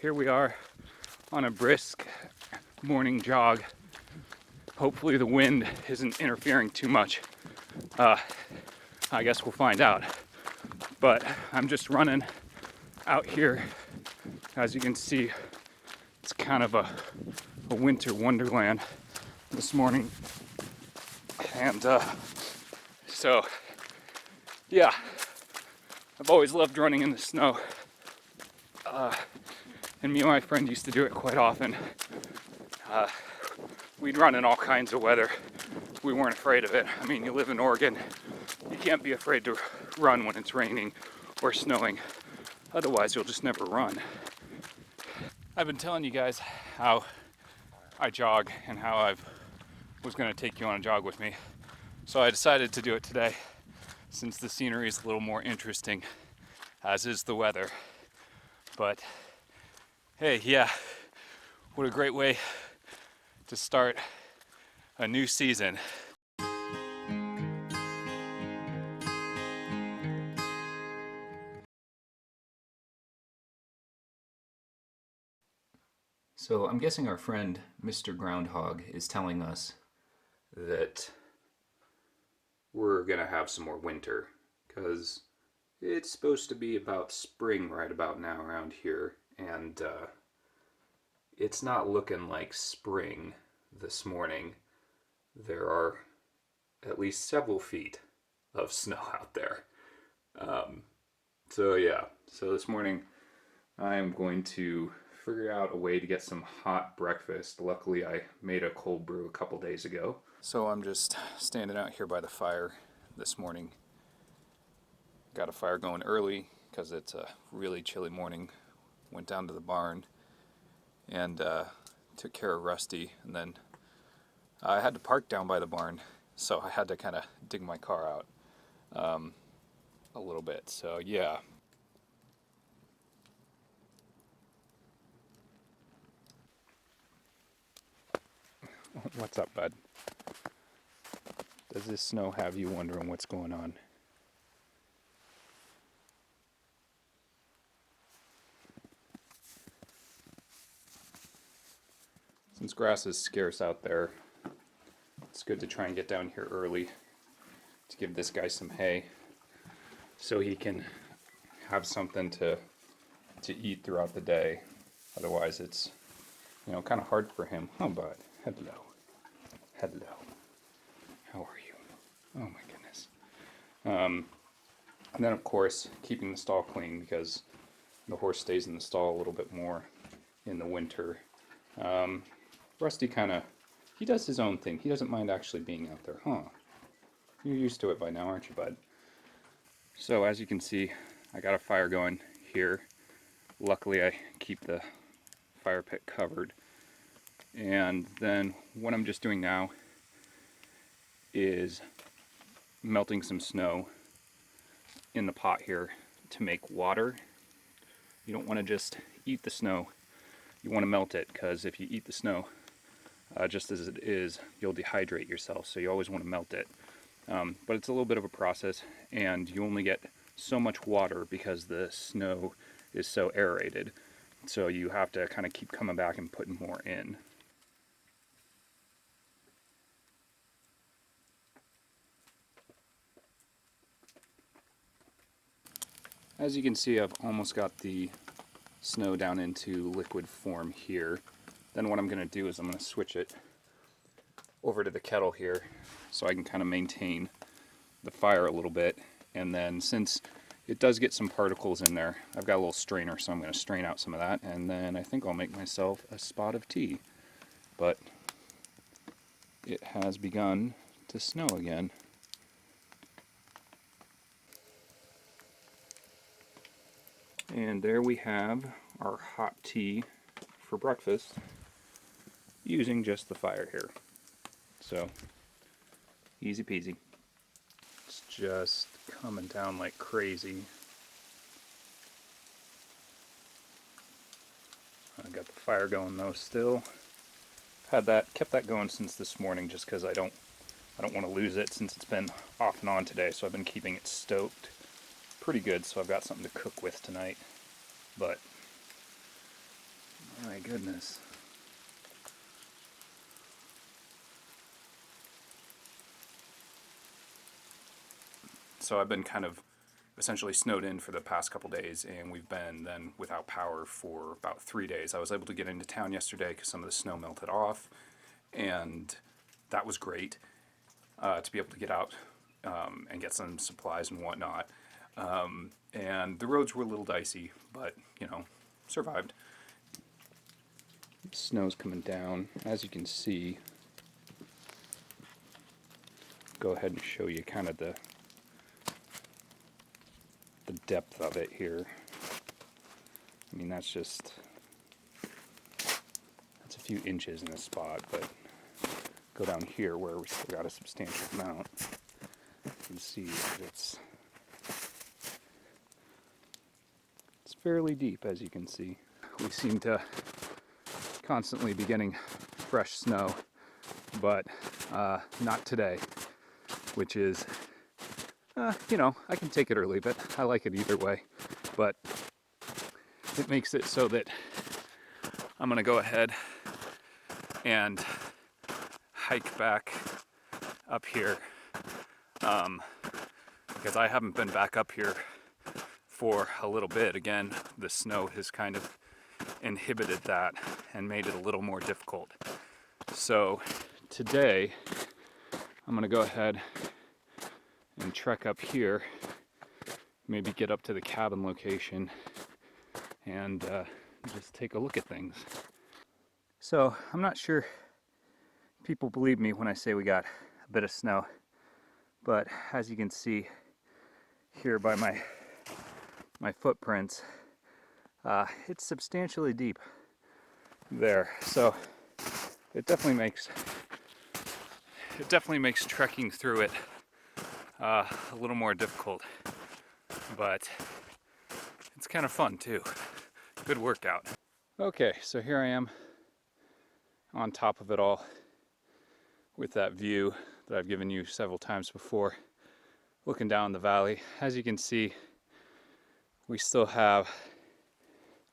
here we are on a brisk morning jog. Hopefully the wind isn't interfering too much. I guess we'll find out. But I'm just running out here. As you can see, it's kind of a winter wonderland this morning. And so, yeah, I've always loved running in the snow. And me and my friend used to do it quite often. We'd run in all kinds of weather. We weren't afraid of it. I mean, you live in Oregon. You can't be afraid to run when it's raining or snowing. Otherwise, you'll just never run. I've been telling you guys how I jog and how I was going to take you on a jog with me. So I decided to do it today since the scenery is a little more interesting, as is the weather. But hey, yeah, what a great way to start a new season. So I'm guessing our friend Mr. Groundhog is telling us that we're gonna have some more winter, because it's supposed to be about spring right about now around here, and it's not looking like spring this morning. There are at least several feet of snow out there. So yeah, so this morning I am going to figure out a way to get some hot breakfast. Luckily I made a cold brew a couple days ago. So I'm just standing out here by the fire this morning. Got a fire going early because it's a really chilly morning. Went down to the barn and took care of Rusty, and then I had to park down by the barn, so I had to kind of dig my car out a little bit. So yeah. What's up, bud? Does this snow have you wondering what's going on? Since grass is scarce out there, it's good to try and get down here early to give this guy some hay so he can have something to eat throughout the day. Otherwise it's, kind of hard for him. Oh, bud. Hello. Hello. How are you? Oh my goodness. And then of course keeping the stall clean, because the horse stays in the stall a little bit more in the winter. Rusty he does his own thing. He doesn't mind actually being out there. Huh. You're used to it by now, aren't you, bud? So as you can see, I got a fire going here. Luckily I keep the fire pit covered. And then what I'm just doing now is melting some snow in the pot here to make water. You don't want to just eat the snow. You want to melt it, because if you eat the snow just as it is, you'll dehydrate yourself. So you always want to melt it. But it's a little bit of a process, and you only get so much water because the snow is so aerated. So you have to kind of keep coming back and putting more in. As you can see, I've almost got the snow down into liquid form here. Then what I'm going to do is I'm going to switch it over to the kettle here so I can kind of maintain the fire a little bit. And then since it does get some particles in there, I've got a little strainer, so I'm going to strain out some of that, and then I think I'll make myself a spot of tea. But it has begun to snow again. And there we have our hot tea for breakfast using just the fire here. So, easy peasy. It's just coming down like crazy. I got the fire going though still. Kept that going since this morning just because I don't want to lose it, since it's been off and on today, so I've been keeping it stoked pretty good, so I've got something to cook with tonight. But My goodness. So I've been kind of essentially snowed in for the past couple days, and we've been then without power for about 3 days. I was able to get into town yesterday because some of the snow melted off, and that was great to be able to get out and get some supplies and whatnot. And the roads were a little dicey, but you know, survived. Snow's coming down, as you can see. Go ahead and show you kind of the depth of it here. I mean, that's a few inches in this spot, but go down here where we still got a substantial amount. You can see that it's fairly deep, as you can see. We seem to constantly be getting fresh snow, but not today, which is, you know, I can take it early, but I like it either way. But it makes it so that I'm gonna go ahead and hike back up here because I haven't been back up here for a little bit. Again, the snow has kind of inhibited that and made it a little more difficult. So today I'm gonna go ahead and trek up here, maybe get up to the cabin location and just take a look at things. So I'm not sure people believe me when I say we got a bit of snow, but as you can see here by my footprints, it's substantially deep there. So it definitely makes trekking through it a little more difficult, but it's kind of fun too. Good workout. Okay, so here I am on top of it all with that view that I've given you several times before, looking down the valley. As you can see, we still have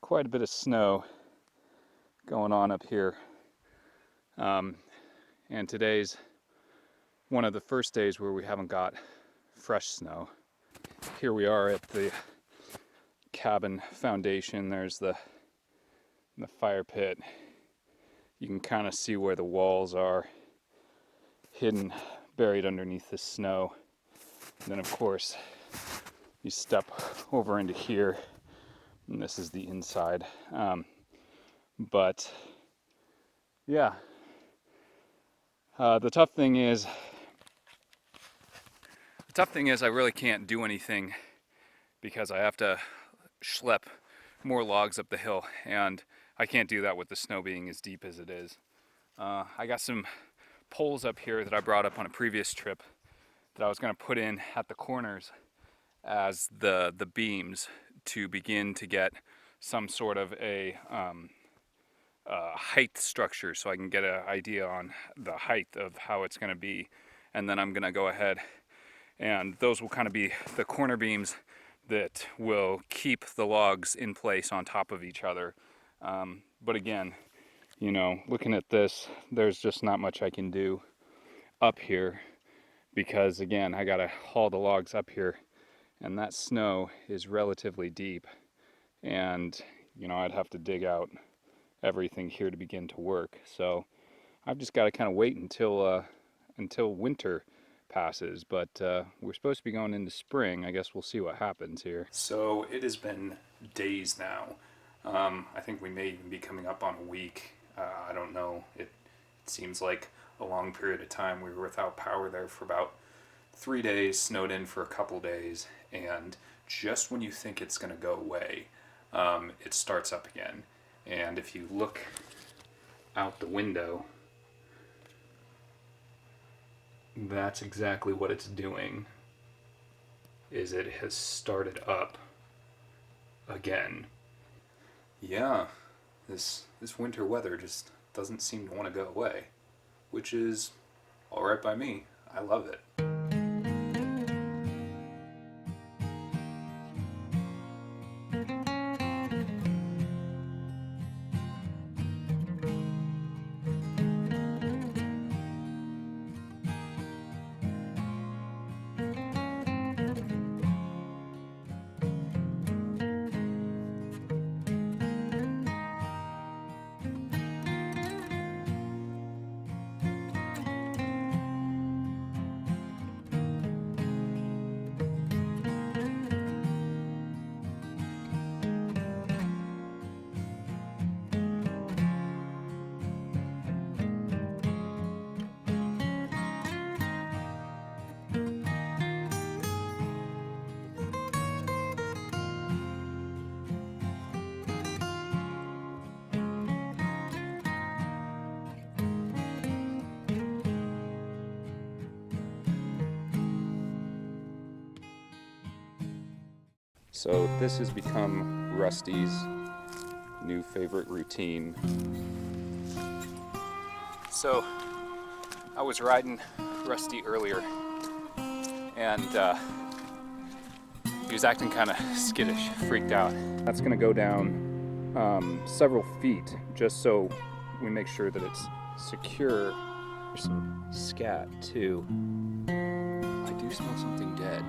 quite a bit of snow going on up here. And today's one of the first days where we haven't got fresh snow. Here we are at the cabin foundation. There's the fire pit. You can kind of see where the walls are hidden, buried underneath the snow. And then of course you step over into here, and this is the inside. But yeah, the tough thing is I really can't do anything because I have to schlep more logs up the hill, and I can't do that with the snow being as deep as it is. I got some poles up here that I brought up on a previous trip that I was going to put in at the corners as the beams to begin to get some sort of a height structure, so I can get an idea on the height of how it's going to be. And then I'm going to go ahead, and those will kind of be the corner beams that will keep the logs in place on top of each other. But again, you know, looking at this, there's just not much I can do up here because, again, I got to haul the logs up here, and that snow is relatively deep, and you know, I'd have to dig out everything here to begin to work. So I've just got to kind of wait until winter passes, but we're supposed to be going into spring. I guess we'll see what happens here. So it has been days now. I think we may even be coming up on a week. I don't know. It seems like a long period of time. We were without power there for about 3 days, snowed in for a couple days, and just when you think it's going to go away, it starts up again. And if you look out the window, that's exactly what it's doing, is it has started up again. Yeah, this winter weather just doesn't seem to want to go away, which is alright by me. I love it. So this has become Rusty's new favorite routine. So I was riding Rusty earlier, and he was acting kind of skittish, freaked out. That's gonna go down several feet just so we make sure that it's secure. There's some scat too. I do smell something dead.